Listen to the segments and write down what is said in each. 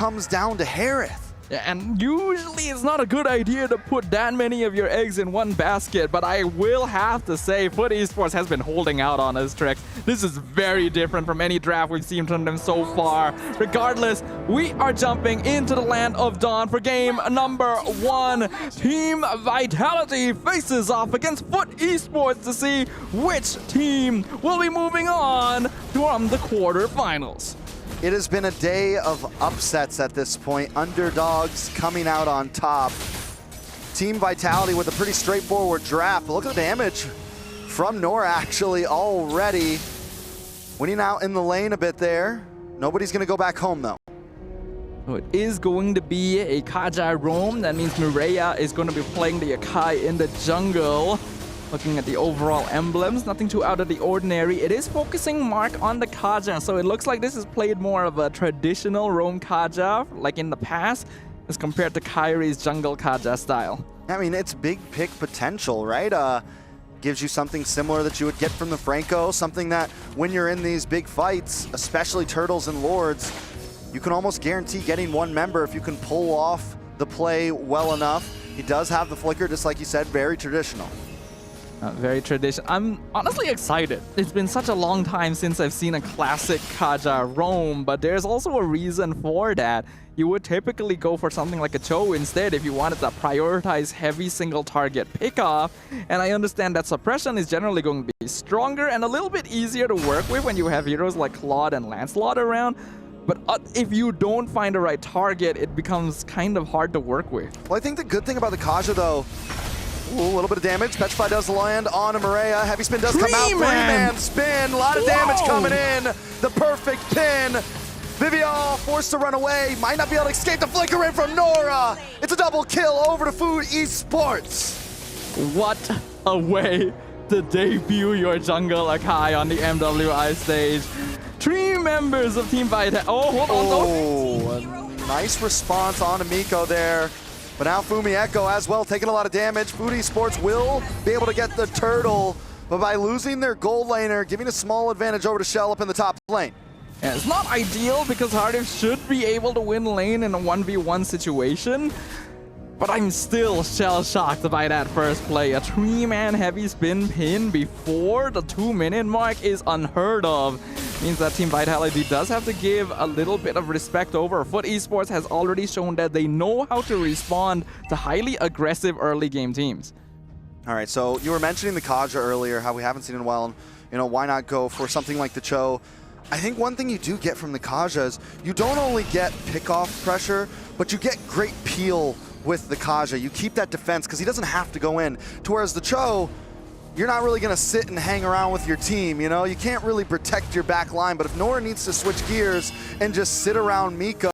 comes down to Harith. Yeah, and usually it's not a good idea to put that many of your eggs in one basket, but I will have to say FUT Esports has been holding out on us, Trex. This is very different from any draft we've seen from them so far. Regardless, we are jumping into the land of Dawn for game number 1. Team Vitality faces off against FUT Esports to see which team will be moving on from the quarterfinals. It has been a day of upsets at this point. Underdogs coming out on top. Team Vitality with a pretty straightforward draft. But look at the damage from Nora actually already. Winning out in the lane a bit there. Nobody's going to go back home though. So it is going to be a Kaja roam. That means Mireya is going to be playing the Akai in the jungle. Looking at the overall emblems, nothing too out of the ordinary. It is focusing Mark on the Kaja, so it looks like this is played more of a traditional roam Kaja, like in the past, as compared to Kairi's jungle Kaja style. I mean, it's big pick potential, right? Gives you something similar that you would get from the Franco, something that when you're in these big fights, especially Turtles and Lords, you can almost guarantee getting one member if you can pull off the play well enough. He does have the flicker, just like you said, very traditional. Very traditional. I'm honestly excited. It's been such a long time since I've seen a classic Kaja roam, but there's also a reason for that. You would typically go for something like a Cho instead if you wanted to prioritize heavy single target pickoff. And I understand that suppression is generally going to be stronger and a little bit easier to work with when you have heroes like Claude and Lancelot around. But if you don't find the right target, it becomes kind of hard to work with. Well, I think the good thing about the Kaja though, ooh, a little bit of damage. Petrify does land on Mireya. Heavy spin does come out. Three-man spin. A lot of damage coming in. The perfect pin. Vivial forced to run away. Might not be able to escape the flicker in from Nora. It's a double kill over to FUT Esports. What a way to debut your jungle Akai on the MWI stage. 3 members of Team Vitality. Oh, hold on. Oh, nice response on Amiko there. But now Fumi Echo as well, taking a lot of damage. FUT Esports will be able to get the turtle, but by losing their gold laner, giving a small advantage over to Shell up in the top lane. Yeah, it's not ideal because Hardiv should be able to win lane in a 1v1 situation, but I'm still shell-shocked by that first play. A 3-man heavy spin pin before the 2-minute mark is unheard of. Means that Team Vitality does have to give a little bit of respect over. FUT Esports has already shown that they know how to respond to highly aggressive early game teams. All right, so you were mentioning the Kaja earlier, how we haven't seen it in a while, and why not go for something like the Cho? I think one thing you do get from the Kaja is you don't only get pickoff pressure, but you get great peel with the Kaja. You keep that defense because he doesn't have to go in. To whereas the Cho, you're not really going to sit and hang around with your team, You can't really protect your back line, but if Nora needs to switch gears and just sit around Miko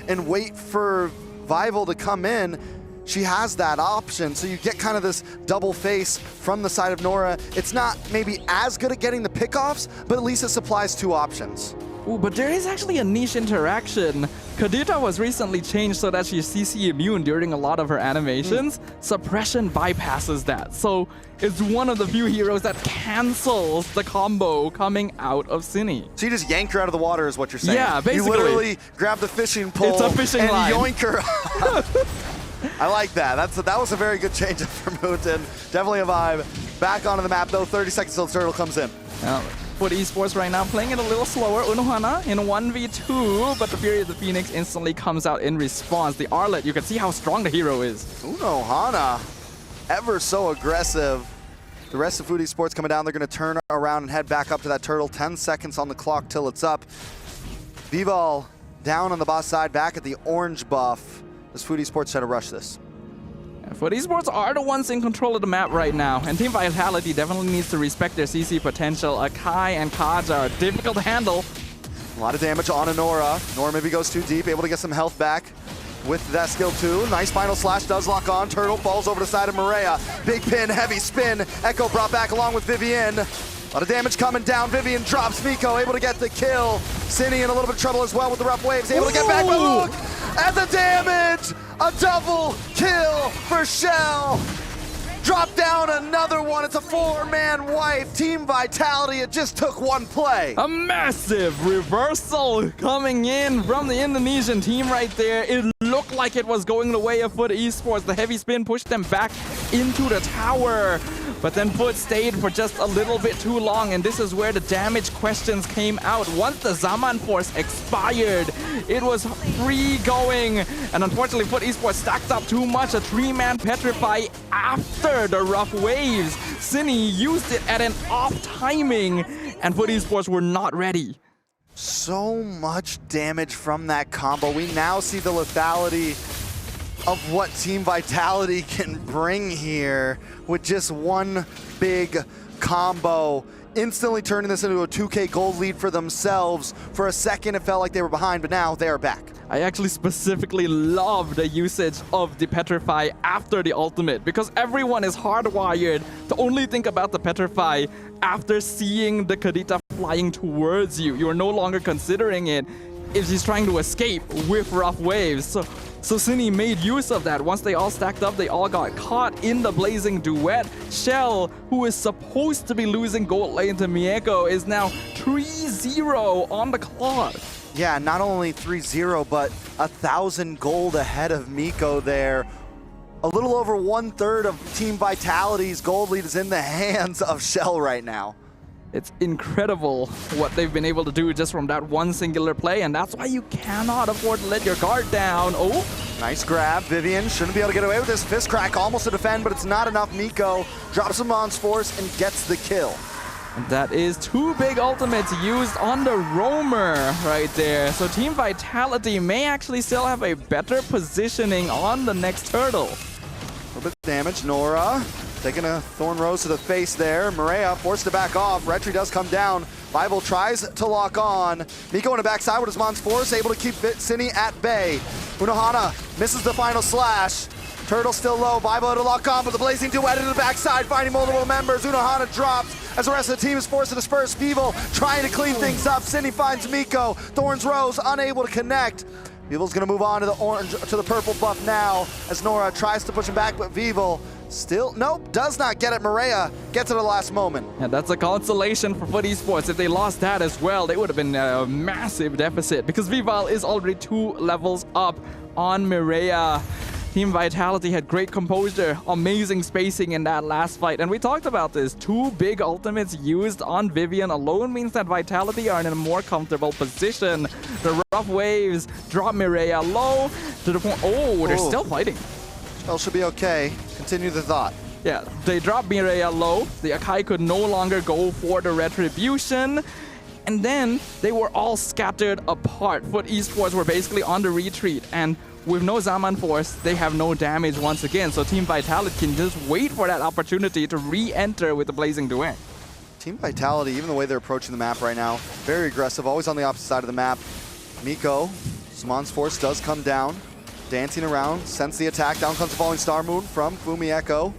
and wait for Vival to come in, she has that option. So you get kind of this double face from the side of Nora. It's not maybe as good at getting the pickoffs, but at least it supplies 2 options. Ooh, but there is actually a niche interaction. Kadita was recently changed so that she's CC immune during a lot of her animations. Suppression bypasses that. So it's one of the few heroes that cancels the combo coming out of Cine. So you just yank her out of the water is what you're saying. Yeah, basically. You literally grab the fishing pole it's a fishing and line. yoink her out. I like that. That was a very good change up for Mooten. Definitely a vibe. Back onto the map though, 30 seconds till the turtle comes in. FUT Esports right now playing it a little slower. Unohana in 1v2, but the Fury of the Phoenix instantly comes out in response. The Arlet, you can see how strong the hero is. Unohana, ever so aggressive. The rest of FUT Esports coming down, they're going to turn around and head back up to that turtle. 10 seconds on the clock till it's up. Vival down on the boss side, back at the orange buff. Does FUT Esports try to rush this? A lot of damage on Nora. Nora maybe goes too deep, able to get some health back with that skill too. Nice final slash does lock on. Turtle falls over the side of Mireya. Big pin, heavy spin. Echo brought back along with Vivian. A lot of damage coming down. Vivian drops Miko, able to get the kill. Cine in a little bit of trouble as well with the rough waves, able to get back, but look at the damage! A double kill for Shell. Drop down another one. It's a 4-man wipe. Team Vitality, it just took one play. A massive reversal coming in from the Indonesian team right there. It looked like it was going the way of FUT Esports. The heavy spin pushed them back into the tower. But then FUT stayed for just a little bit too long, and this is where the damage questions came out. Once the Zaman Force expired, it was free going. And unfortunately, FUT Esports stacked up too much. A 3-man Petrify after the rough waves. Cine used it at an off timing, and FUT Esports were not ready. So much damage from that combo. We now see the lethality of what Team Vitality can bring here with just one big combo, instantly turning this into a 2K gold lead for themselves. For a second, it felt like they were behind, but now they are back. I actually specifically love the usage of the Petrify after the ultimate, because everyone is hardwired to only think about the Petrify after seeing the Kadita flying towards you. You are no longer considering it if she's trying to escape with rough waves. So Cine made use of that. Once they all stacked up, they all got caught in the blazing duet. Shell, who is supposed to be losing gold lane to Mieko, is now 3-0 on the clock. Yeah, not only 3-0, but 1,000 gold ahead of Miko there. A little over 1/3 of Team Vitality's gold lead is in the hands of Shell right now. It's incredible what they've been able to do just from that one singular play, and that's why you cannot afford to let your guard down. Oh, nice grab. Vivian shouldn't be able to get away with this fist crack. Almost to defend, but it's not enough. Miko drops him on Force and gets the kill. and that is 2 big ultimates used on the roamer right there. So Team Vitality may actually still have a better positioning on the next turtle. A little bit of damage. Nora taking a Thorn Rose to the face there. Maria forced to back off. Retri does come down. Bible tries to lock on. Miko on the backside with his Mon's Force, able to keep Cine at bay. Unohana misses the final slash. Turtle still low. Bible to lock on, but the Blazing Duet into the backside, finding multiple members. Unohana drops as the rest of the team is forced to disperse. Beeble trying to clean things up. Cine finds Miko. Thorns Rose unable to connect. Beeble's going to move on to the orange, to the purple buff now as Nora tries to push him back, but Beeble still, nope, does not get it. Maria gets it at the last moment. And that's a consolation for FUT Esports. If they lost that as well, they would have been a massive deficit because Vival is already 2 levels up on Mireia. Team Vitality had great composure, amazing spacing in that last fight. And we talked about this. 2 big ultimates used on Vivian alone means that Vitality are in a more comfortable position. The rough waves drop Mireia low to the point. Oh, they're still fighting. Shell should be okay. Continue the thought. Yeah, they dropped Mireia low. The Akai could no longer go for the retribution. And then they were all scattered apart. FUT Esports were basically on the retreat. And with no Zaman Force, they have no damage once again. So Team Vitality can just wait for that opportunity to re-enter with the Blazing Duet. Team Vitality, even the way they're approaching the map right now, very aggressive, always on the opposite side of the map. Miko, Smon's Force does come down. Dancing around, sense the attack. Down comes the Falling Star Moon from Fumi Echo.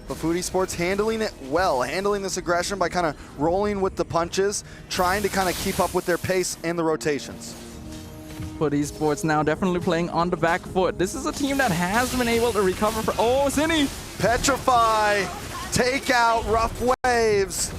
But FUT Esports handling it well, handling this aggression by kind of rolling with the punches, trying to kind of keep up with their pace and the rotations. FUT Esports now definitely playing on the back foot. This is a team that has been able to recover from... Oh, Cine! Petrify, take out rough waves.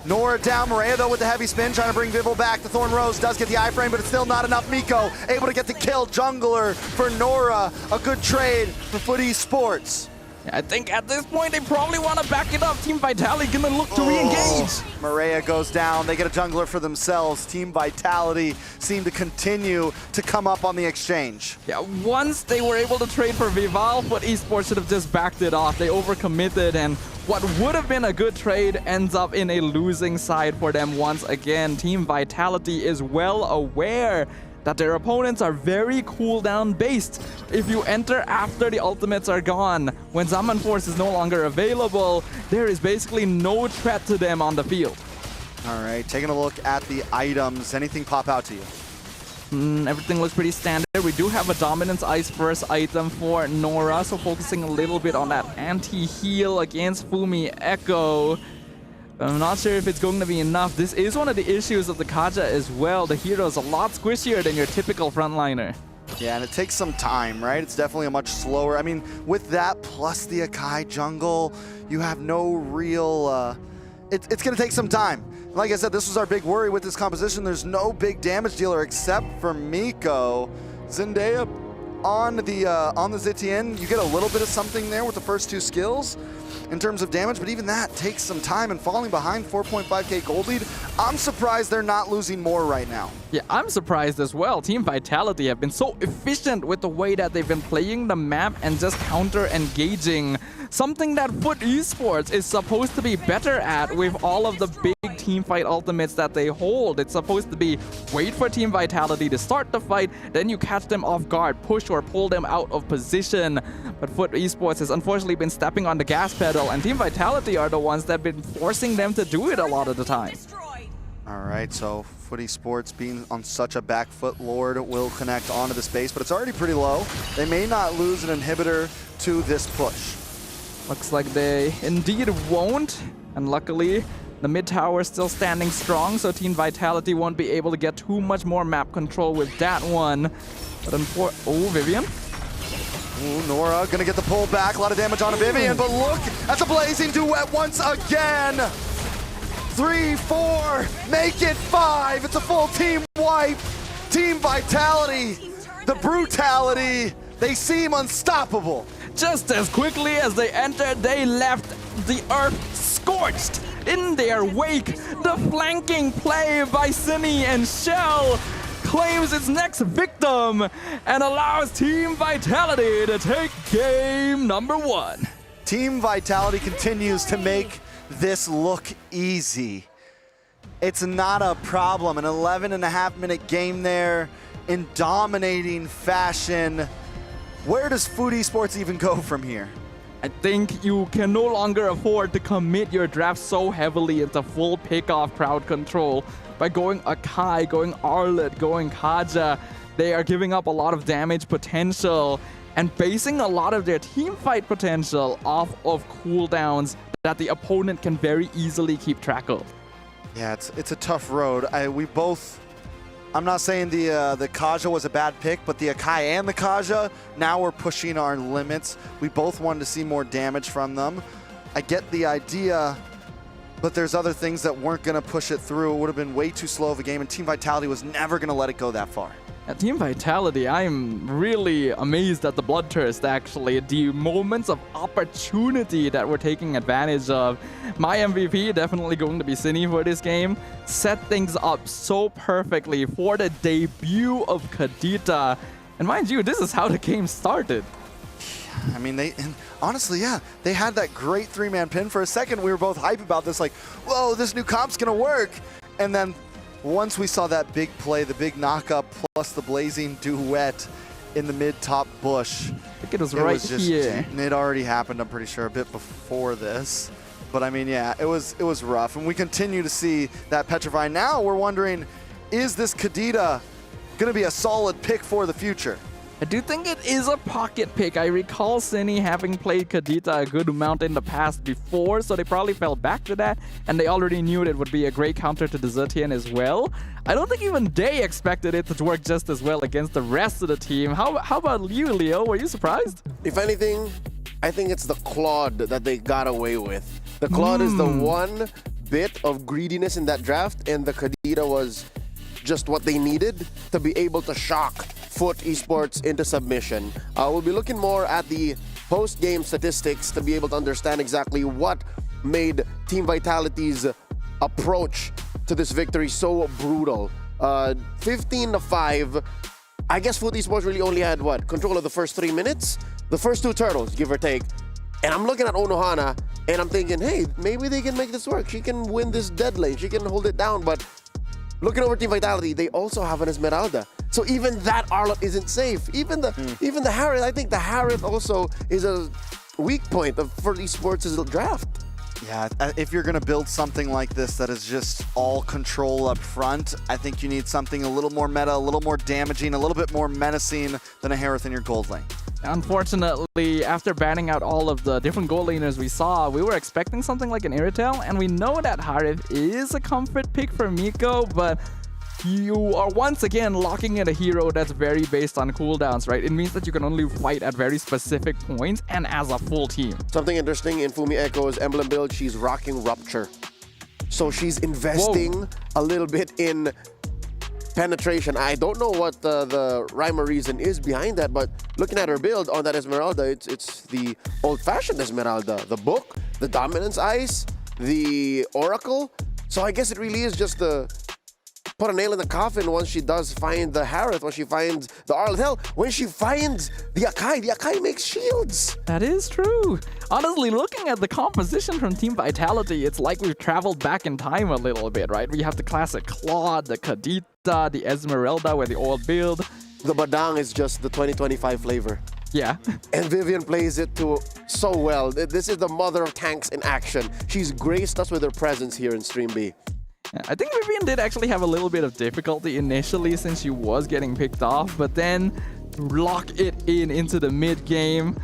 Nora down, Maria though with the heavy spin, trying to bring Vival back. The Thorn Rose does get the iframe, but it's still not enough. Miko able to get the kill. Jungler for Nora. A good trade for FUT Esports. I think at this point they probably want to back it up. Team Vitality gonna look to re-engage. Maria goes down. They get a jungler for themselves. Team Vitality seem to continue to come up on the exchange. Yeah, once they were able to trade for Vival, FUT Esports should have just backed it off. They overcommitted, and what would have been a good trade ends up in a losing side for them once again. Team Vitality is well aware that their opponents are very cooldown based. If you enter after the ultimates are gone, when Zaman Force is no longer available, there is basically no threat to them on the field. All right, taking a look at the items. Anything pop out to you? Everything looks pretty standard. We do have a Dominance Ice first item for Nora, so focusing a little bit on that anti-heal against Fumi Echo. I'm not sure if it's going to be enough. This is one of the issues of the Kaja as well. The hero is a lot squishier than your typical frontliner. Yeah, and it takes some time, right? It's definitely a much slower. I mean, with that plus the Akai jungle, you have no real. It's going to take some time. Like I said, this was our big worry with this composition. There's no big damage dealer except for Miko. Zendaya on the Zitian, you get a little bit of something there with the first two skills in terms of damage, but even that takes some time, and falling behind 4.5k gold lead, I'm surprised they're not losing more right now. Yeah, I'm surprised as well. Team Vitality have been so efficient with the way that they've been playing the map and just counter-engaging. Something that FUT Esports is supposed to be better at with all of the big teamfight ultimates that they hold. It's supposed to be wait for Team Vitality to start the fight, then you catch them off guard, push or pull them out of position. But FUT Esports has unfortunately been stepping on the gas pedal, and Team Vitality are the ones that have been forcing them to do it a lot of the time. All right, so FUT Esports being on such a back foot, Lord will connect onto the space, but it's already pretty low. They may not lose an inhibitor to this push. Looks like they indeed won't, and luckily the mid tower is still standing strong, so Team Vitality won't be able to get too much more map control with that one. But oh, Vivian. Ooh, Nora gonna get the pull back, a lot of damage on a Vivian, but look at the blazing duet once again. 3, 4, make it 5. It's a full team wipe. Team Vitality, the brutality, they seem unstoppable. Just as quickly as they entered, they left the earth scorched in their wake. The flanking play by Cine and Shell claims its next victim and allows Team Vitality to take game number 1. Team Vitality continues to make this look easy. It's not a problem. An 11.5-minute game there in dominating fashion. Where does FUT Esports even go from here? I think you can no longer afford to commit your draft so heavily into full pick-off crowd control. By going Akai, going Arlet, going Kaja, they are giving up a lot of damage potential and basing a lot of their team fight potential off of cooldowns that the opponent can very easily keep track of. Yeah, it's a tough road. I'm not saying the Kaja was a bad pick, but the Akai and the Kaja, now we're pushing our limits. We both wanted to see more damage from them. I get the idea, but there's other things that weren't going to push it through. It would have been way too slow of a game, and Team Vitality was never going to let it go that far. At Team Vitality, I'm really amazed at the Bloodthirst, actually. The moments of opportunity that we're taking advantage of. My MVP definitely going to be Cine for this game. Set things up so perfectly for the debut of Kadita. And mind you, this is how the game started. I mean, honestly, yeah, they had that great 3-man pin. For a second, we were both hype about this, like, whoa, this new comp's going to work. And then once we saw that big play, the big knockup, plus the blazing duet in the mid-top bush. I think it was right here. It already happened, I'm pretty sure, a bit before this. But I mean, yeah, it was rough. And we continue to see that petrify. Now we're wondering, is this Kadita going to be a solid pick for the future? I do think it is a pocket pick. I recall Cine having played Kadita a good amount in the past before, so they probably fell back to that, and they already knew it would be a great counter to Desertian as well. I don't think even they expected it to work just as well against the rest of the team. How about you, Leo? Were you surprised? If anything, I think it's the Claude that they got away with. The Claude is the one bit of greediness in that draft, and the Kadita was just what they needed to be able to shock FUT Esports into submission. We'll be looking more at the post-game statistics to be able to understand exactly what made Team Vitality's approach to this victory so brutal. 15-5. I guess FUT Esports really only had, control of the first 3 minutes? The first 2 turtles, give or take. And I'm looking at Onohana, and I'm thinking, hey, maybe they can make this work. She can win this dead lane. She can hold it down, but looking over Team Vitality, they also have an Esmeralda. So even that Arlot isn't safe. Even the Harriet, I think the Harriet also is a weak point of FUT Esports' draft. Yeah, if you're going to build something like this that is just all control up front, I think you need something a little more meta, a little more damaging, a little bit more menacing than a Harith in your gold lane. Unfortunately, after banning out all of the different gold laners we saw, we were expecting something like an Irritel, and we know that Harith is a comfort pick for Miko, but you are once again locking in a hero that's very based on cooldowns, right? It means that you can only fight at very specific points and as a full team. Something interesting in Fumi Echo's emblem build, she's rocking Rupture. So she's investing a little bit in penetration. I don't know what the rhyme or reason is behind that, but looking at her build on that Esmeralda, it's the old-fashioned Esmeralda. The book, the dominance ice, the oracle. So I guess it really is just the put a nail in the coffin once she does find the Harith, once she finds the Arlet. Hell, when she finds the Akai makes shields. That is true. Honestly, looking at the composition from Team Vitality, it's like we've traveled back in time a little bit, right? We have the classic Claude, the Kadita, the Esmeralda with the old build. The Badang is just the 2025 flavor. Yeah. And Vivian plays it so well. This is the mother of tanks in action. She's graced us with her presence here in Stream B. I think Vivian did actually have a little bit of difficulty initially since she was getting picked off, but then lock it into the mid game.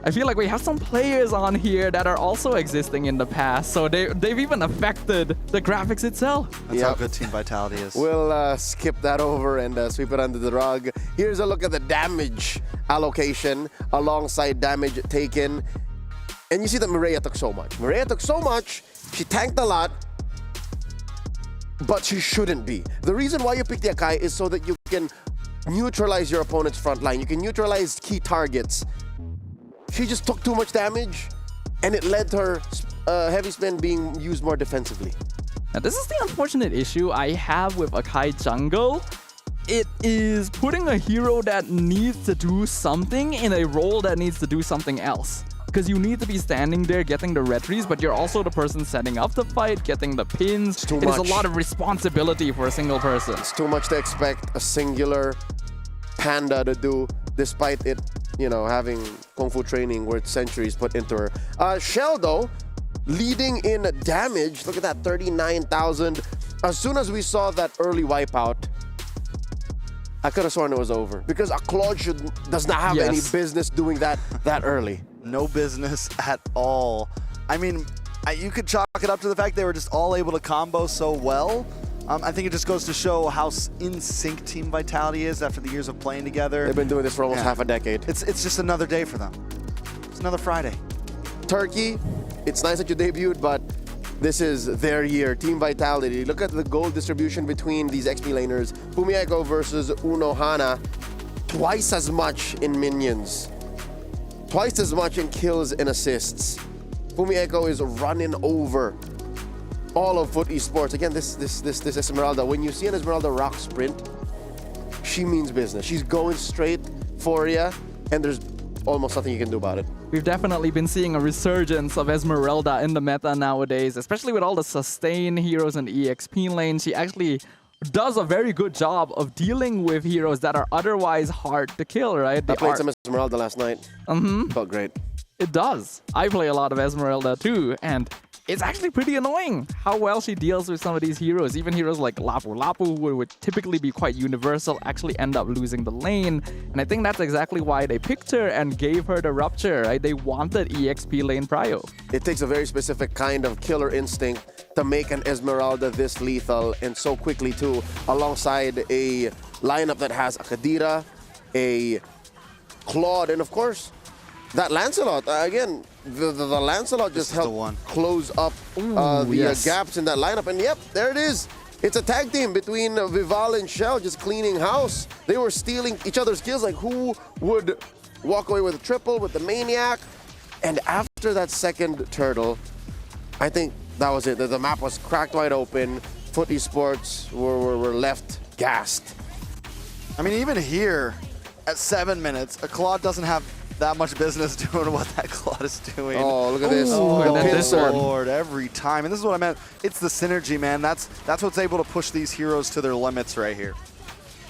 I feel like we have some players on here that are also existing in the past, so they've even affected the graphics itself. That's how good Team Vitality is. We'll skip that over and sweep it under the rug. Here's a look at the damage allocation alongside damage taken. And you see that Mireia took so much. Mireia took so much, she tanked a lot, but she shouldn't be. The reason why you pick the Akai is so that you can neutralize your opponent's front line. You can neutralize key targets. She just took too much damage, and it led to her heavy spin being used more defensively. Now, this is the unfortunate issue I have with Akai jungle. It is putting a hero that needs to do something in a role that needs to do something else. Because you need to be standing there getting the retries, but you're also the person setting up the fight, getting the pins. It is a lot of responsibility for a single person. It's too much to expect a singular panda to do, despite it, having kung fu training worth centuries put into her. Shell, though, leading in damage. Look at that, 39,000. As soon as we saw that early wipeout, I could have sworn it was over. Because a Claude does not have any business doing that early. No business at all. I mean, you could chalk it up to the fact they were just all able to combo so well. I think it just goes to show how in sync Team Vitality is after the years of playing together. They've been doing this for almost half a decade. It's just another day for them. It's another Friday. Turkey, it's nice that you debuted, but this is their year. Team Vitality. Look at the gold distribution between these XP laners. Fumi Echo versus Uno Hana. Twice as much in minions. Twice as much in kills and assists. Fumi Echo is running over all of FUT Esports. Again, this Esmeralda, when you see an Esmeralda rock sprint, she means business. She's going straight for you, and there's almost nothing you can do about it. We've definitely been seeing a resurgence of Esmeralda in the meta nowadays, especially with all the sustain heroes in the EXP lane. She actually does a very good job of dealing with heroes that are otherwise hard to kill, right? I played some Esmeralda last night. Felt great. It does. I play a lot of Esmeralda too, and it's actually pretty annoying how well she deals with some of these heroes. Even heroes like Lapu Lapu, who would typically be quite universal, actually end up losing the lane. And I think that's exactly why they picked her and gave her the Rupture, right? They wanted EXP lane prio. It takes a very specific kind of killer instinct to make an Esmeralda this lethal, and so quickly too, alongside a lineup that has a Kadira, a Claude, and of course, that Lancelot. Again, the Lancelot just helped close up the gaps in that lineup. And yep, there it is. It's a tag team between Vival and Shell, just cleaning house. They were stealing each other's kills, like who would walk away with a triple with the Maniac. And after that second turtle, I think that was it. The map was cracked wide open. FUT Esports were left gassed. I mean, even here, at 7 minutes, a Claude doesn't have that much business doing what that Claude is doing. Oh, look at this. Oh, this one. Lord, every time. And this is what I meant. It's the synergy, man. That's what's able to push these heroes to their limits right here.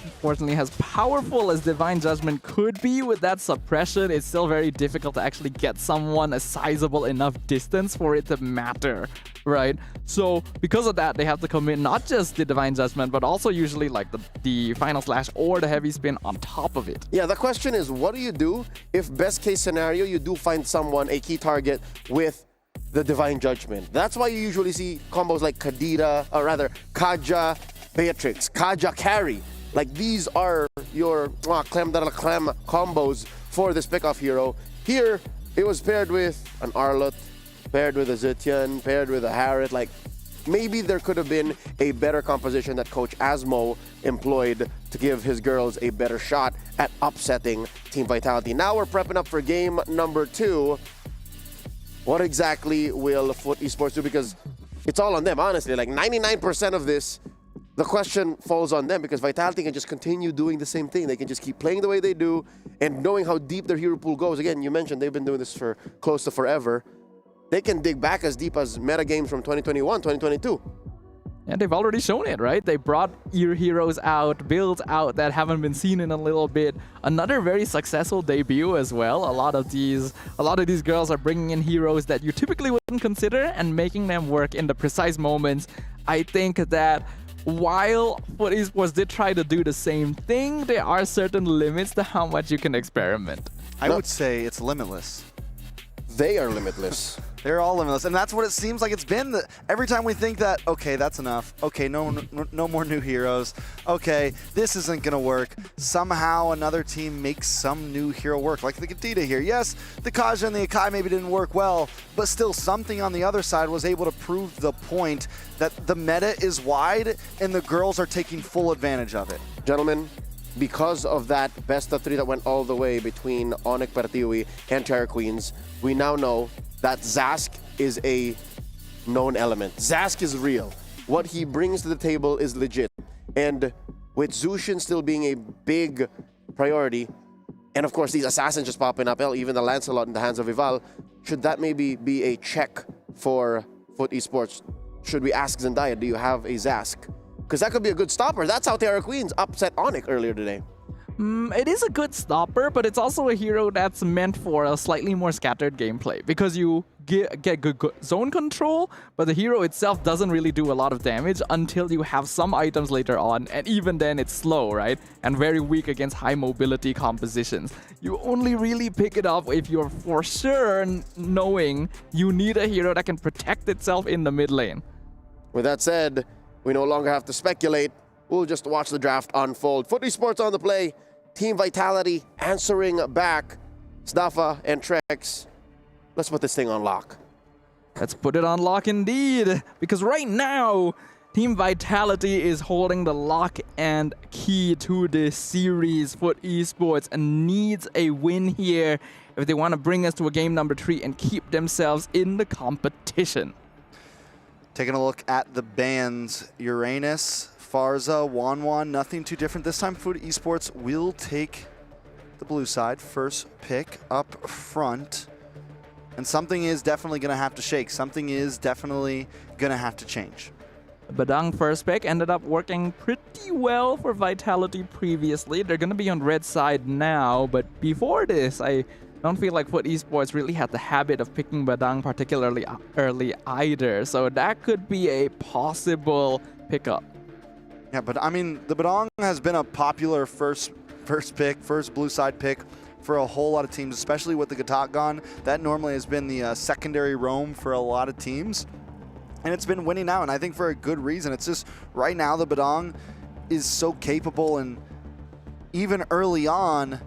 Unfortunately, as powerful as Divine Judgment could be with that suppression, it's still very difficult to actually get someone a sizable enough distance for it to matter, right? So because of that, they have to commit not just the Divine Judgment, but also usually like the Final Slash or the Heavy Spin on top of it. Yeah, the question is, what do you do if best case scenario, you do find someone, a key target with the divine judgment. That's why you usually see combos like Kadira, or rather Kaja Beatrix, Kaja Carry. Like these are your creme de la creme combos for this pickoff hero. Here, it was paired with an Arlott, paired with a Zetian, paired with a Harriet. Like maybe there could have been a better composition that Coach Asmo employed to give his girls a better shot at upsetting Team Vitality. Now we're prepping up for game number 2. What exactly will FUT Esports do? Because it's all on them, honestly. Like 99% of this, the question falls on them because Vitality can just continue doing the same thing. They can just keep playing the way they do and knowing how deep their hero pool goes. Again, you mentioned they've been doing this for close to forever. They can dig back as deep as meta games from 2021, 2022. And they've already shown it, right? They brought your heroes out, builds out that haven't been seen in a little bit. Another very successful debut as well. A lot of these girls are bringing in heroes that you typically wouldn't consider and making them work in the precise moments. I think that while FUT Esports did try to do the same thing, there are certain limits to how much you can experiment. I would say it's limitless. They are limitless. They're all limitless, and that's what it seems like it's been. Every time we think that, okay, that's enough. Okay, no more new heroes. Okay, this isn't gonna work. Somehow another team makes some new hero work, like the Ketiga here. Yes, the Kaja and the Akai maybe didn't work well, but still something on the other side was able to prove the point that the meta is wide and the girls are taking full advantage of it. Gentlemen, because of that best of 3 that went all the way between Onyx Partiwi and Terror Queens, we now know that Zask is a known element. Zask is real. What he brings to the table is legit. And with Zushin still being a big priority, and of course these assassins just popping up, even the Lancelot in the hands of Ival, should that maybe be a check for FUT Esports? Should we ask Zendaya, do you have a Zask? Because that could be a good stopper. That's how Terror Queens upset Onyx earlier today. It is a good stopper, but it's also a hero that's meant for a slightly more scattered gameplay because you get good zone control, but the hero itself doesn't really do a lot of damage until you have some items later on, and even then it's slow, right? And very weak against high mobility compositions. You only really pick it up if you're for sure knowing you need a hero that can protect itself in the mid lane. With that said, we no longer have to speculate. We'll just watch the draft unfold. FUT Esports on the play. Team Vitality answering back. Snafa and Trex. Let's put this thing on lock. Let's put it on lock indeed. Because right now, Team Vitality is holding the lock and key to this series. FUT Esports and needs a win here if they want to bring us to a game number 3 and keep themselves in the competition. Taking a look at the bans, Uranus, Farza, Wanwan, nothing too different. This time FUT Esports will take the blue side, first pick up front. And something is definitely going to have to shake. Something is definitely going to have to change. Badang first pick ended up working pretty well for Vitality previously. They're going to be on red side now, but before this, I don't feel like FUT Esports really had the habit of picking Badang particularly early either. So that could be a possible pickup. Yeah, but I mean, the Badang has been a popular first blue side pick for a whole lot of teams, especially with the Gatak gone. That normally has been the secondary roam for a lot of teams. And it's been winning out, and I think for a good reason. It's just right now the Badang is so capable, and even early on,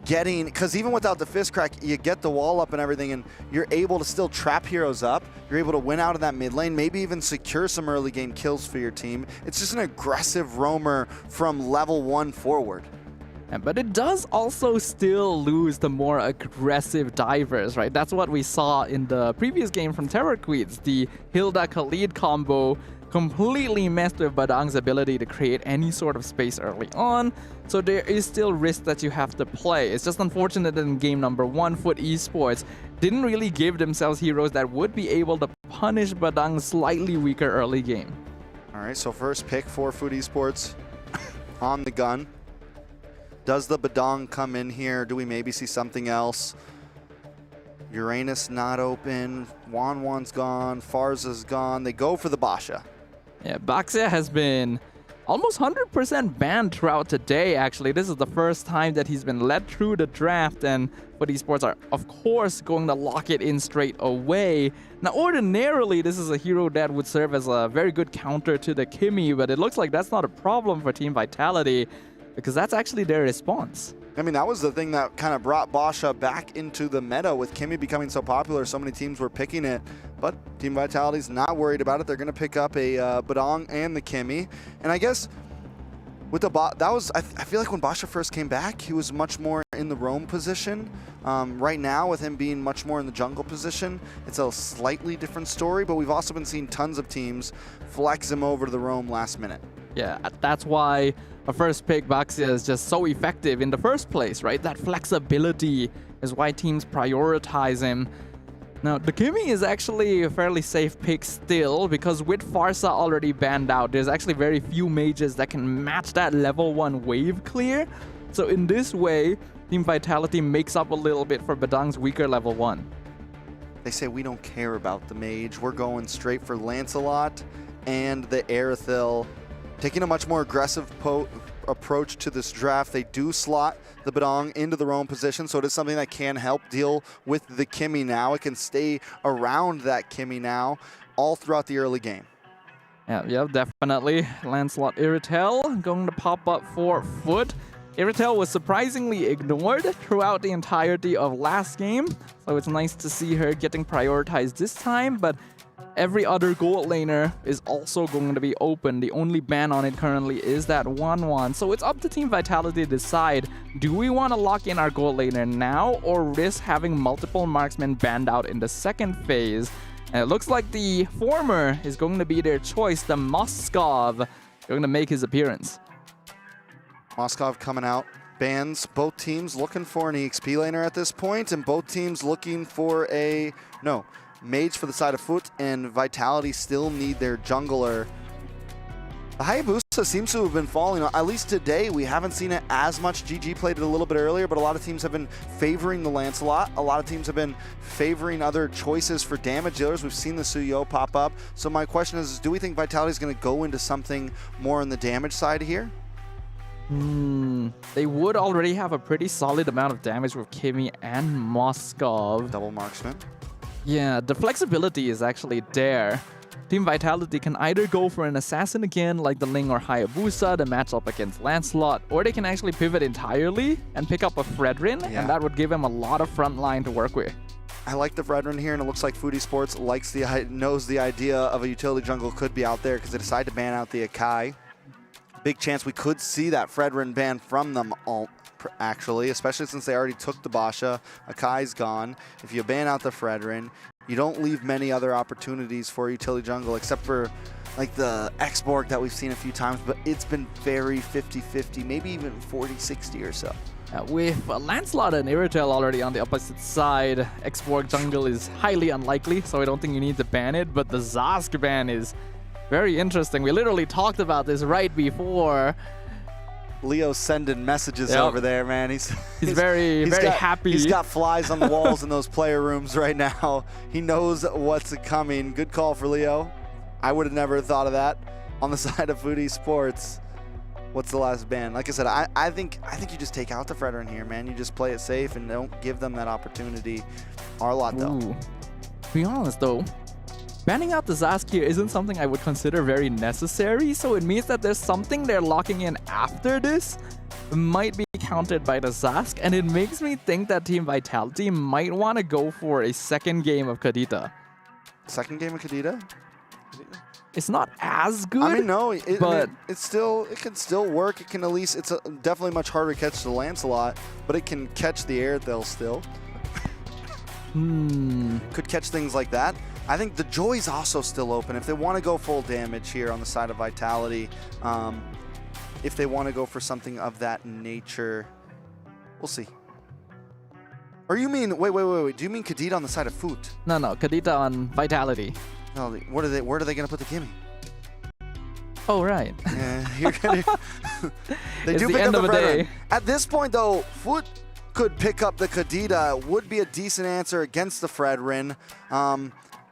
because even without the fist crack, you get the wall up and everything, and you're able to still trap heroes up. You're able to win out of that mid lane, maybe even secure some early game kills for your team. It's just an aggressive roamer from level 1 forward. But it does also still lose the more aggressive divers, right? That's what we saw in the previous game from Terror Queens. The Hilda Khalid combo completely messed with Badang's ability to create any sort of space early on. So there is still risk that you have to play. It's just unfortunate that in game number 1, FUT Esports didn't really give themselves heroes that would be able to punish Badang's slightly weaker early game. All right, so first pick for FUT Esports on the gun. Does the Badang come in here? Do we maybe see something else? Uranus not open. Wanwan's gone. Farza's gone. They go for the Basha. Yeah, Baxia has been almost 100% banned throughout today, actually. This is the first time that he's been led through the draft, and FUT Esports are, of course, going to lock it in straight away. Now, ordinarily, this is a hero that would serve as a very good counter to the Kimi, but it looks like that's not a problem for Team Vitality, because that's actually their response. I mean, that was the thing that kind of brought Basha back into the meta with Kimi becoming so popular. So many teams were picking it, but Team Vitality's not worried about it. They're going to pick up a Badong and the Kimi. And I guess with the that was, I feel like when Basha first came back, he was much more in the roam position. Right now, with him being much more in the jungle position, it's a slightly different story, but we've also been seeing tons of teams flex him over to the roam last minute. Yeah, that's why a first pick Baxia is just so effective in the first place, right? That flexibility is why teams prioritize him. Now, the Kimi is actually a fairly safe pick still, because with Farsa already banned out, there's actually very few mages that can match that level 1 wave clear. So in this way, Team Vitality makes up a little bit for Badang's weaker level 1. They say we don't care about the mage. We're going straight for Lancelot and the Aerithil. Taking a much more aggressive approach to this draft. They do slot the Badong into the roam position, so it is something that can help deal with the Kimi now. It can stay around that Kimi now all throughout the early game. Yeah, definitely. Lancelot Aerithil going to pop up for FUT. Aerithil was surprisingly ignored throughout the entirety of last game, so it's nice to see her getting prioritized this time, but every other gold laner is also going to be open. The only ban on it currently is that 1-1. So it's up to Team Vitality to decide, do we want to lock in our gold laner now or risk having multiple marksmen banned out in the second phase? And it looks like the former is going to be their choice. The Moskov going to make his appearance. Moskov coming out. Bans, both teams looking for an EXP laner at this point, and both teams looking for a... No. Mage for the side of FUT, and Vitality still need their jungler. The Hayabusa seems to have been falling. At least today, we haven't seen it as much. GG played it a little bit earlier, but a lot of teams have been favoring the Lancelot. A lot of teams have been favoring other choices for damage dealers. We've seen the Suyo pop up. So my question is, do we think Vitality is going to go into something more on the damage side here? They would already have a pretty solid amount of damage with Kimi and Moskov. Double marksman. Yeah, the flexibility is actually there. Team Vitality can either go for an assassin again, like the Ling or Hayabusa, to match up against Lancelot, or they can actually pivot entirely and pick up a Fredrin, and that would give him a lot of front line to work with. I like the Fredrin here, and it looks like FUT Esports knows the idea of a utility jungle could be out there because they decided to ban out the Akai. Big chance we could see that Fredrin ban from them actually, especially since they already took the Basha. Akai's gone. If you ban out the Fredrin, you don't leave many other opportunities for utility jungle except for like the Xborg that we've seen a few times, but it's been very 50-50, maybe even 40-60 or so. With Lancelot and Aerithil already on the opposite side, Xborg jungle is highly unlikely, so I don't think you need to ban it, but the Zask ban is very interesting. We literally talked about this right before. Leo's sending messages over there, man. He's very happy. He's got flies on the walls in those player rooms right now. He knows what's coming. Good call for Leo. I would have never thought of that. On the side of FUT Esports, what's the last ban? Like I said, I think you just take out the Fredrin here, man. You just play it safe and don't give them that opportunity. Arlot, though. To be honest, though, banning out the Zask here isn't something I would consider very necessary, so it means that there's something they're locking in after this might be countered by the Zask, and it makes me think that Team Vitality might want to go for a second game of Kadita. Second game of Kadita? It's not as good. I mean, no, but it can still work. It can at least, it's definitely much harder to catch the Lancelot, but it can catch the Aerithil still. Could catch things like that. I think the Joy's also still open. If they want to go full damage here on the side of Vitality, if they want to go for something of that nature, we'll see. Or you mean, wait. Do you mean Kadita on the side of FUT? No, Kadita on Vitality. No, where are they going to put the Kimi? Oh, right. Yeah, you're gonna, they do the pick end up the of a Fredrin. day. At this point, though, FUT could pick up the Kadita. Would be a decent answer against the Fredrin.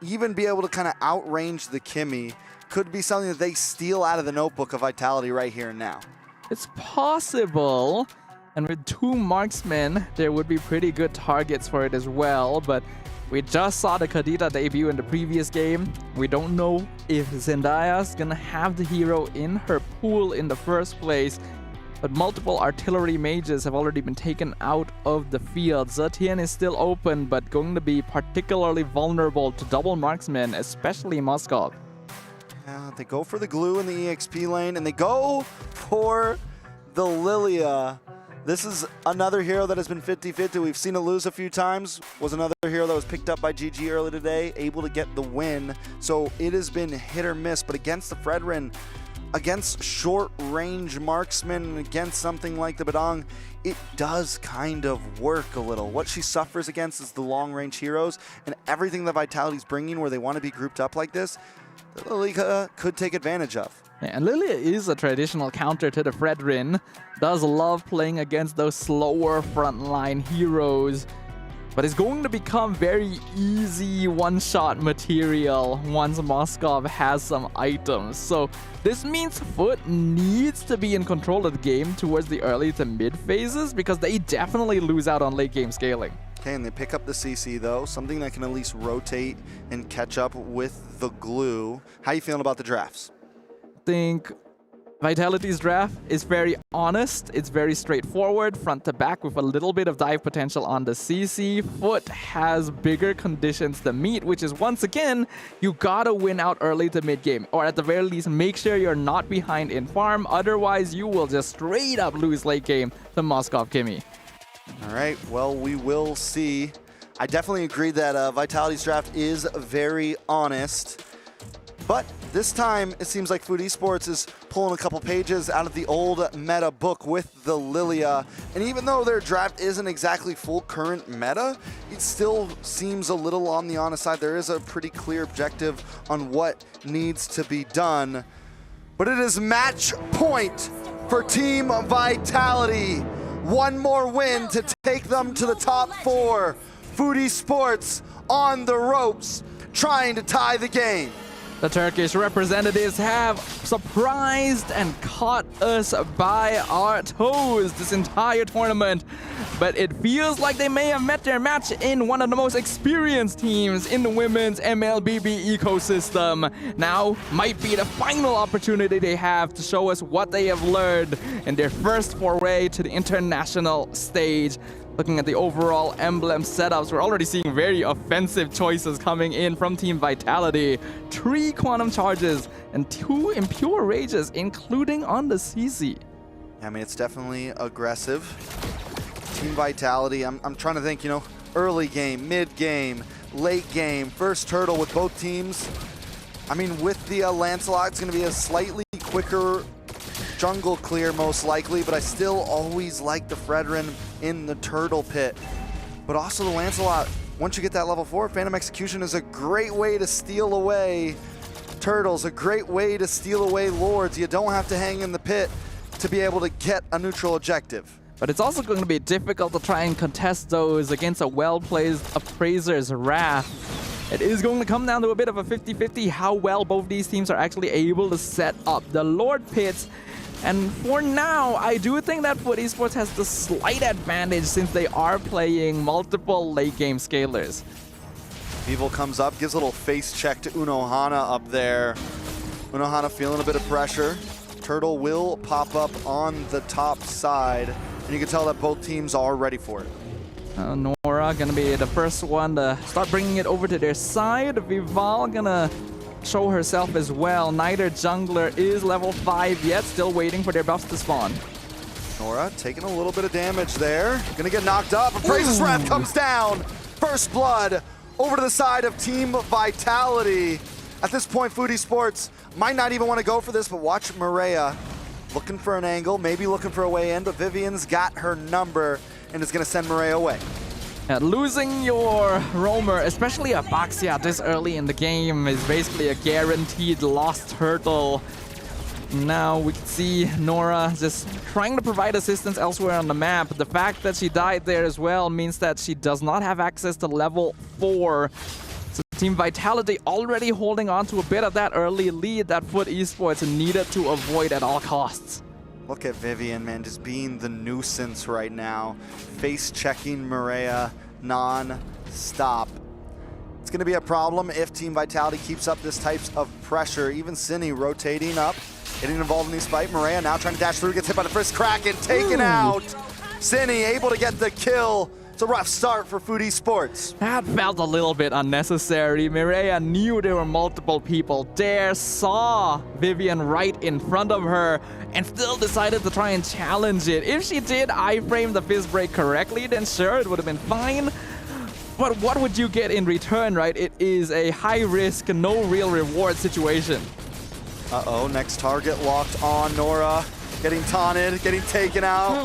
Even be able to kind of outrange the Kimi. could be something that they steal out of the notebook of Vitality right here and now. It's possible. And with 2 marksmen, there would be pretty good targets for it as well. But we just saw the Khadija debut in the previous game. We don't know if Zendaya's gonna have the hero in her pool in the first place. But multiple artillery mages have already been taken out of the field. Zetian is still open, but going to be particularly vulnerable to double marksmen, especially Moskov. Yeah, they go for the glue in the EXP lane, and they go for the Lilia. This is another hero that has been 50-50. We've seen it lose a few times. Was another hero that was picked up by GG early today, able to get the win. So it has been hit or miss, but against the Fredrin, against short-range marksmen, against something like the Badang, it does kind of work a little. What she suffers against is the long-range heroes, and everything that Vitality's bringing where they want to be grouped up like this, the Lilia could take advantage of. Yeah, and Lilia is a traditional counter to the Fredrin. Does love playing against those slower frontline heroes. But it's going to become very easy one-shot material once Moskov has some items. So this means FUT needs to be in control of the game towards the early to mid phases because they definitely lose out on late game scaling. Okay, and they pick up the CC though, something that can at least rotate and catch up with the glue. How you feeling about the drafts? I think Vitality's draft is very honest. It's very straightforward, front to back with a little bit of dive potential on the CC. FUT has bigger conditions to meet, which is once again, you gotta win out early to mid game, or at the very least, make sure you're not behind in farm. Otherwise, you will just straight up lose late game to Moskov Kimmy. All right, well, we will see. I definitely agree that Vitality's draft is very honest. But this time, it seems like FUT Esports is pulling a couple pages out of the old meta book with the Lilia. And even though their draft isn't exactly full current meta, it still seems a little on the honest side. There is a pretty clear objective on what needs to be done. But it is match point for Team Vitality. One more win to take them to the top 4. FUT Esports on the ropes, trying to tie the game. The Turkish representatives have surprised and caught us by our toes this entire tournament. But it feels like they may have met their match in one of the most experienced teams in the women's MLBB ecosystem. Now might be the final opportunity they have to show us what they have learned in their first foray to the international stage. Looking at the overall emblem setups, we're already seeing very offensive choices coming in from Team Vitality. 3 quantum charges and 2 impure rages, including on the CC. Yeah, I mean, it's definitely aggressive. Team Vitality, I'm trying to think, you know, early game, mid game, late game, first turtle with both teams. I mean, with the Lancelot, it's going to be a slightly quicker jungle clear most likely, but I still always like the Fredrin in the turtle pit. But also the Lancelot, once you get that level 4, Phantom Execution is a great way to steal away turtles, a great way to steal away lords. You don't have to hang in the pit to be able to get a neutral objective. But it's also going to be difficult to try and contest those against a well-played Appraiser's Wrath. It is going to come down to a bit of a 50-50 how well both these teams are actually able to set up the Lord pits. And for now, I do think that FUT Esports has the slight advantage since they are playing multiple late game scalers. Evil comes up, gives a little face check to Unohana up there. Unohana feeling a bit of pressure. Turtle will pop up on the top side, and you can tell that both teams are ready for it. Nora gonna be the first one to start bringing it over to their side. Vival gonna show herself as well. Neither jungler is level 5 yet, still waiting for their buffs to spawn. Nora taking a little bit of damage there. Gonna get knocked up. Appraiser's Wrath comes down. First blood over to the side of Team Vitality. At this point, FUT Esports might not even want to go for this, but watch Maria looking for an angle, maybe looking for a way in, but Vivian's got her number and is gonna send Maria away. Losing your roamer, especially a Baxia this early in the game, is basically a guaranteed lost turtle. Now we can see Nora just trying to provide assistance elsewhere on the map. The fact that she died there as well means that she does not have access to level 4. So Team Vitality already holding on to a bit of that early lead that FUT Esports needed to avoid at all costs. Look at Vivian, man, just being the nuisance right now. Face checking Maria non-stop. It's going to be a problem if Team Vitality keeps up this type of pressure. Even Cine rotating up, getting involved in these fight. Maria now trying to dash through, gets hit by the first crack and taken out. Cine able to get the kill. It's a rough start for FUT Esports. That felt a little bit unnecessary. Mireia knew there were multiple people there, saw Vivian right in front of her, and still decided to try and challenge it. If she did iframe the fist break correctly, then sure, it would have been fine. But what would you get in return, right? It is a high-risk, no real reward situation. Uh-oh, next target locked on. Nora getting taunted, getting taken out.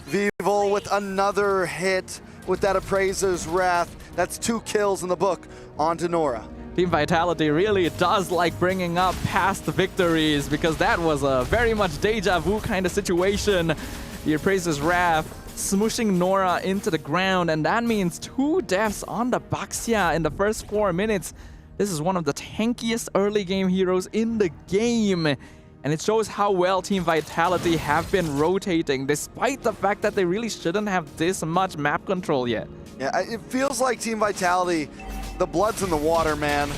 Vival with another hit with that Appraiser's Wrath. That's 2 kills in the book onto Nora. Team Vitality really does like bringing up past victories because that was a very much deja vu kind of situation. The Appraiser's Wrath smooshing Nora into the ground, and that means 2 deaths on the Baxia in the first 4 minutes. This is one of the tankiest early game heroes in the game. And it shows how well Team Vitality have been rotating, despite the fact that they really shouldn't have this much map control yet. Yeah, it feels like Team Vitality, the blood's in the water, man.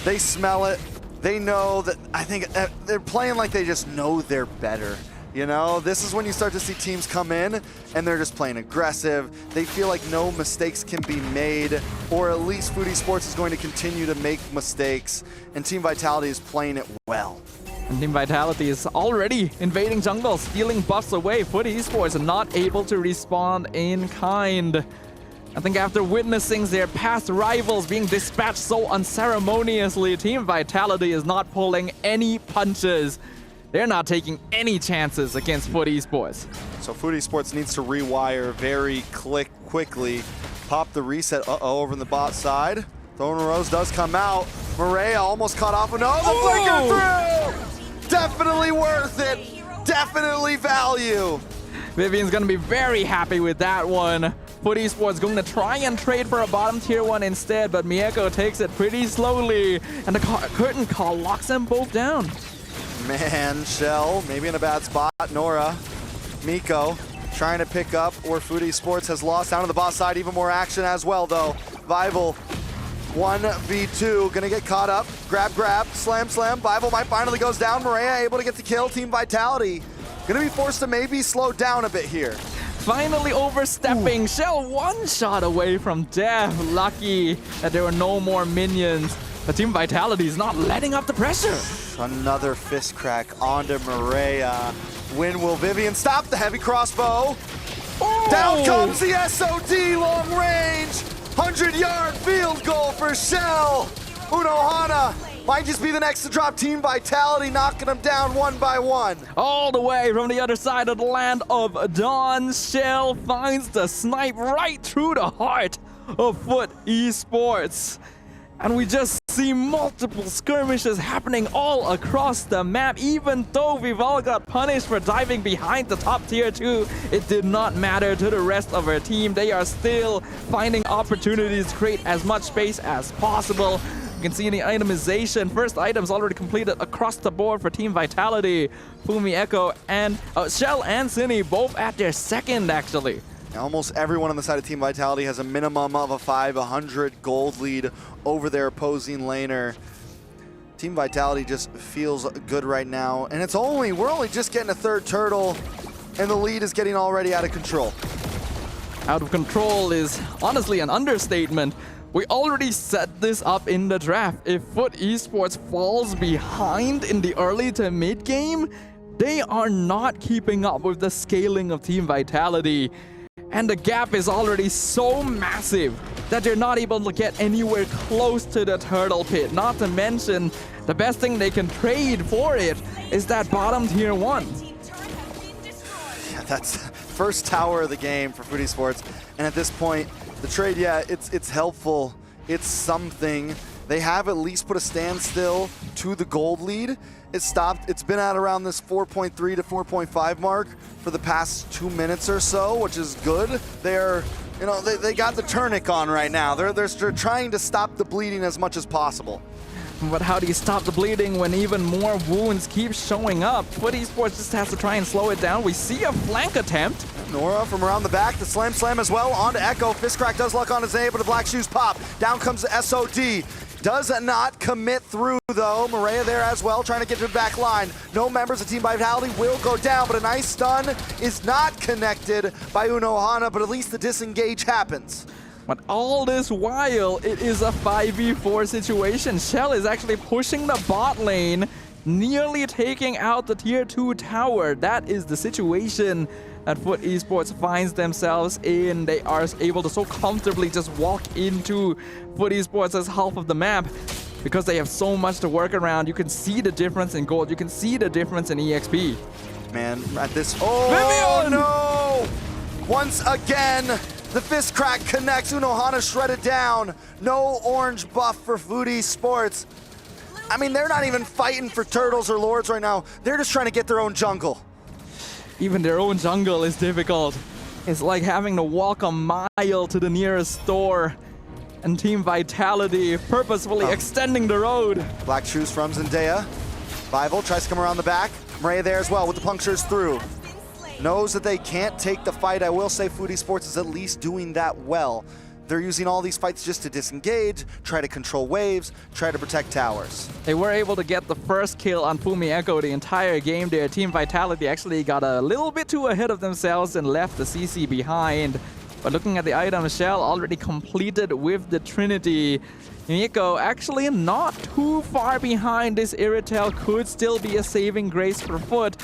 They smell it. They know that, I think they're playing like they just know they're better. You know, this is when you start to see teams come in and they're just playing aggressive. They feel like no mistakes can be made, or at least FUT Esports is going to continue to make mistakes, and Team Vitality is playing it well. And Team Vitality is already invading jungle, stealing buffs away. FUT Esports are not able to respond in kind. I think after witnessing their past rivals being dispatched so unceremoniously, Team Vitality is not pulling any punches. They're not taking any chances against FUT Esports. So FUT Esports needs to rewire very quickly. Pop the reset. Uh-oh, over in the bot side. Thorn Rose does come out. Maria almost caught off. No, the flicker through! Definitely worth it. Definitely value. Vivian's gonna be very happy with that one. FUT Esports going to try and trade for a bottom tier 1 instead, but Mieko takes it pretty slowly, and the curtain call locks them both down. Man, Shell, maybe in a bad spot. Nora, Miko trying to pick up where FUT Esports has lost. Down to the boss side, even more action as well, though. Vival, 1v2, gonna get caught up. Grab, slam. Vival might finally goes down. Maria able to get the kill. Team Vitality gonna be forced to maybe slow down a bit here. Finally overstepping. Ooh. Shell 1 shot away from death. Lucky that there were no more minions. But Team Vitality is not letting up the pressure. Another fist crack onto Maria. When will Vivian stop the heavy crossbow? Oh. Down comes the SOD long range. 100-yard field goal for Shell. Unohana might just be the next to drop. Team Vitality knocking them down 1 by 1. All the way from the other side of the land of Dawn, Shell finds the snipe right through the heart of FUT Esports. And we just see multiple skirmishes happening all across the map. Even though Vival got punished for diving behind the top tier 2, it did not matter to the rest of our team. They are still finding opportunities to create as much space as possible. You can see in the itemization, first items already completed across the board for Team Vitality. Fumi Echo and Shell and Cine both at their second, actually. Almost everyone on the side of Team Vitality has a minimum of a 500 gold lead over their opposing laner. Team Vitality just feels good right now, and we're only just getting a third turtle, and the lead is getting already out of control. Out of control is honestly an understatement. We already set this up in the draft. If FUT Esports falls behind in the early to mid game, they are not keeping up with the scaling of Team Vitality. And the gap is already so massive that they're not able to get anywhere close to the turtle pit. Not to mention, the best thing they can trade for it is that bottom tier 1. Yeah, that's first tower of the game for FUT Esports. And at this point, the trade, yeah, it's helpful. It's something. They have at least put a standstill to the gold lead. It stopped. It's been at around this 4.3 to 4.5 mark for the past 2 minutes or so, which is good. They're You know, they got the tourniquet on right now. They're trying to stop the bleeding as much as possible. But how do you stop the bleeding when even more wounds keep showing up? FUT Esports just has to try and slow it down. We see a flank attempt. Nora from around the back, the slam as well, onto Echo. Fist crack does luck on his name, but the black shoes pop. Down comes the SOD. Does not commit through though. Maria there as well, trying to get to the back line. No members of Team Vitality will go down, but a nice stun is not connected by Unohana, but at least the disengage happens. But all this while, it is a 5v4 situation. Shell is actually pushing the bot lane, nearly taking out the tier 2 tower. That is the situation that FUT Esports finds themselves in. They are able to so comfortably just walk into FUT Esports as half of the map because they have so much to work around. You can see the difference in gold. You can see the difference in EXP. Man, at this... Oh, Vivian! no! Once again, the fist crack connects. Unohana shredded down. No orange buff for FUT Esports. I mean, they're not even fighting for turtles or lords right now. They're just trying to get their own jungle. Even their own jungle is difficult. It's like having to walk a mile to the nearest store. And Team Vitality purposefully extending the road. Black shoes from Zendaya. Bival tries to come around the back. Maria there as well with the punctures through. Knows that they can't take the fight. I will say FUT Esports is at least doing that well. They're using all these fights just to disengage, try to control waves, try to protect towers. They were able to get the first kill on Fumi Echo the entire game there. Team Vitality actually got a little bit too ahead of themselves and left the CC behind. But looking at the item, Shell already completed with the Trinity. Nico actually not too far behind. This Irritel could still be a saving grace for FUT,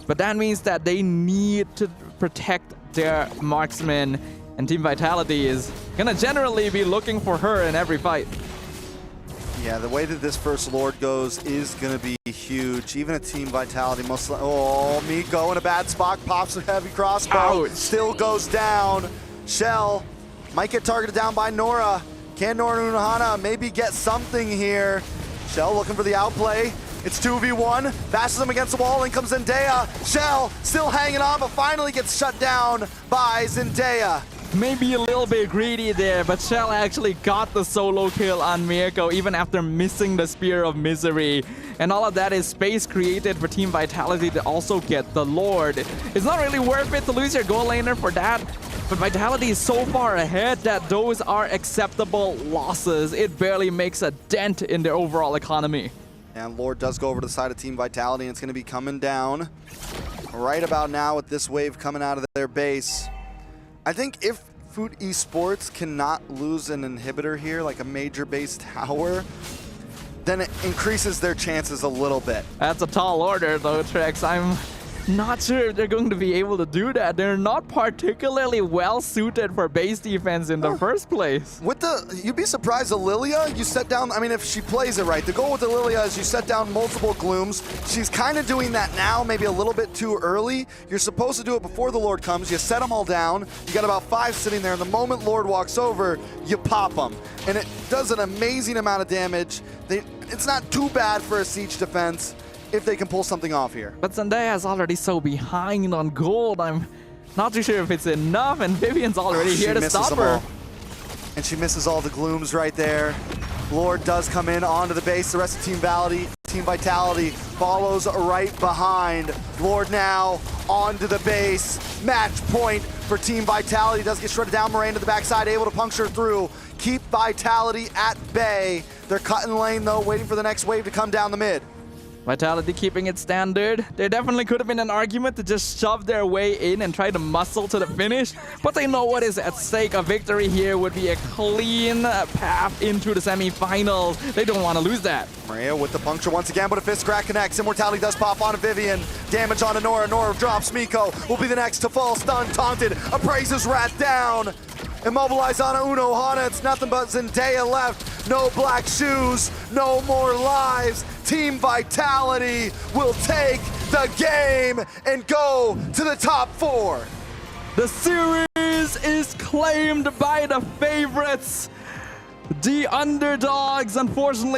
but that means that they need to protect their marksman. And Team Vitality is gonna generally be looking for her in every fight. Yeah, the way that this first Lord goes is gonna be huge. Even a Team Vitality most oh, Miko in a bad spot, pops a heavy crossbow. Ouch. Still goes down. Shell might get targeted down by Nora. Can Nora and Unohana maybe get something here? Shell looking for the outplay. It's 2v1, bashes him against the wall, in comes Zendaya. Shell still hanging on, but finally gets shut down by Zendaya. Maybe a little bit greedy there, but Shell actually got the solo kill on Mirko even after missing the Spear of Misery. And all of that is space created for Team Vitality to also get the Lord. It's not really worth it to lose your goal laner for that, but Vitality is so far ahead that those are acceptable losses. It barely makes a dent in their overall economy. And Lord does go over to the side of Team Vitality, and it's going to be coming down right about now with this wave coming out of their base. I think if FUT Esports cannot lose an inhibitor here, like a major base tower, then it increases their chances a little bit. That's a tall order though, Trex. I'm not sure if they're going to be able to do that. They're not particularly well suited for base defense in the first place. With the, you'd be surprised, the Lilia, you set down, I mean, if she plays it right, the goal with the Lilia is you set down multiple glooms. She's kind of doing that now, maybe a little bit too early. You're supposed to do it before the Lord comes. You set them all down. You got about 5 sitting there, and the moment Lord walks over, you pop them. And it does an amazing amount of damage. It's not too bad for a siege defense if they can pull something off here. But Zendaya is already so behind on gold. I'm not too sure if it's enough, and Vivian's already here to stop her. And she misses all the glooms right there. Lord does come in onto the base. The rest of Team Vitality follows right behind. Lord now onto the base. Match point for Team Vitality. Does get shredded down. Moraine to the backside, able to puncture through. Keep Vitality at bay. They're cutting lane though, waiting for the next wave to come down the mid. Vitality keeping it standard. There definitely could have been an argument to just shove their way in and try to muscle to the finish, but they know what is at stake. A victory here would be a clean path into the semifinals. They don't want to lose that. Maria with the puncture once again, but a fist crack connects. Immortality does pop onto Vivian. Damage onto Nora. Nora drops Miko. Will be the next to fall stunned, taunted. Appraises Rat down. Immobilized on Unohana. It's nothing but Zendaya left. No black shoes. No more lives. Team Vitality will take the game and go to the top 4. The series is claimed by the favorites. The underdogs, unfortunately,